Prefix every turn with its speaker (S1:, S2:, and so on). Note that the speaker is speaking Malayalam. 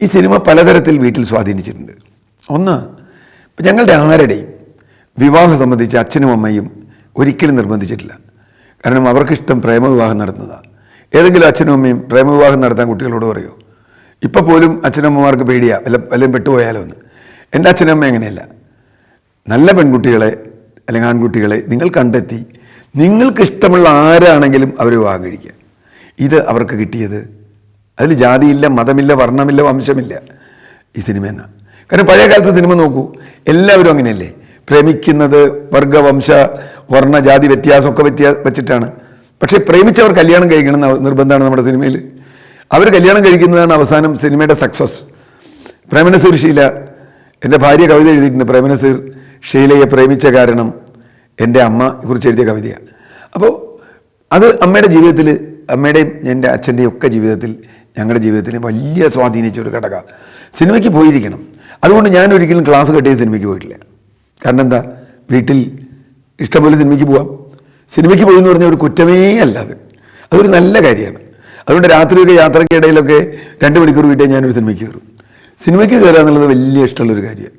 S1: ഈ സിനിമ പലതരത്തിൽ വീട്ടിൽ സ്വാധീനിച്ചിട്ടുണ്ട്. ഒന്ന്, ഇപ്പം ഞങ്ങളുടെ ആരുടെയും വിവാഹം സംബന്ധിച്ച് അച്ഛനും അമ്മയും ഒരിക്കലും നിർബന്ധിച്ചിട്ടില്ല. കാരണം അവർക്കിഷ്ടം പ്രേമവിവാഹം നടത്തുന്നതാണ്. ഏതെങ്കിലും അച്ഛനും അമ്മയും പ്രേമവിവാഹം നടത്താൻ കുട്ടികളോട് പറയുമോ? ഇപ്പം പോലും അച്ഛനമ്മമാർക്ക് പേടിയാണ് വല്ലതും പെട്ടുപോയാലോ എന്ന്. എൻ്റെ അച്ഛനമ്മ അങ്ങനെയല്ല. നല്ല പെൺകുട്ടികളെ അല്ലെങ്കിൽ ആൺകുട്ടികളെ നിങ്ങൾ കണ്ടെത്തി നിങ്ങൾക്കിഷ്ടമുള്ള ആരാണെങ്കിലും അവർ വിവാഹം കഴിക്കുക. ഇത് അവർക്ക് കിട്ടിയത് അതിൽ ജാതിയില്ല, മതമില്ല, വർണ്ണമില്ല, വംശമില്ല ഈ സിനിമയെന്നാണ്. കാരണം പഴയ കാലത്തെ സിനിമ നോക്കൂ, എല്ലാവരും അങ്ങനെയല്ലേ പ്രേമിക്കുന്നത്. വർഗ, വംശ, വർണ്ണ, ജാതി വ്യത്യാസമൊക്കെ വെച്ചിട്ടാണ്. പക്ഷേ പ്രേമിച്ചവർ കല്യാണം കഴിക്കണം നിർബന്ധമാണ് നമ്മുടെ സിനിമയിൽ. അവർ കല്യാണം കഴിക്കുന്നതാണ് അവസാനം സിനിമയുടെ സക്സസ്. പ്രേമനസീർ ഷീല, എൻ്റെ ഭാര്യ കവിത എഴുതിയിട്ടുണ്ട്. പ്രേമനസീർ ഷീലയെ പ്രേമിച്ച കാരണം എൻ്റെ അമ്മ കുറിച്ച് എഴുതിയ കവിതയാണ്. അപ്പോൾ അത് അമ്മയുടെ ജീവിതത്തിൽ, അമ്മയുടെയും എൻ്റെ അച്ഛൻ്റെയും ഒക്കെ ജീവിതത്തിൽ, ഞങ്ങളുടെ ജീവിതത്തിൽ വലിയ സ്വാധീനിച്ചൊരു ഘടക. സിനിമയ്ക്ക് പോയിരിക്കണം. അതുകൊണ്ട് ഞാൻ ഒരിക്കലും ക്ലാസ് കെട്ടിയ സിനിമയ്ക്ക് പോയിട്ടില്ല. കാരണം എന്താ, വീട്ടിൽ ഇഷ്ടംപോലെ സിനിമയ്ക്ക് പോവാം. സിനിമയ്ക്ക് പോയി എന്ന് പറഞ്ഞാൽ ഒരു കുറ്റമേ അല്ല, അതൊരു നല്ല കാര്യമാണ്. അതുകൊണ്ട് രാത്രിയൊക്കെ യാത്രയ്ക്കിടയിലൊക്കെ 2 മണിക്കൂർ വീട്ടിൽ ഞാനൊരു സിനിമയ്ക്ക് കയറും. സിനിമയ്ക്ക് കയറുക എന്നുള്ളത് വലിയ ഇഷ്ടമുള്ളൊരു കാര്യമാണ്.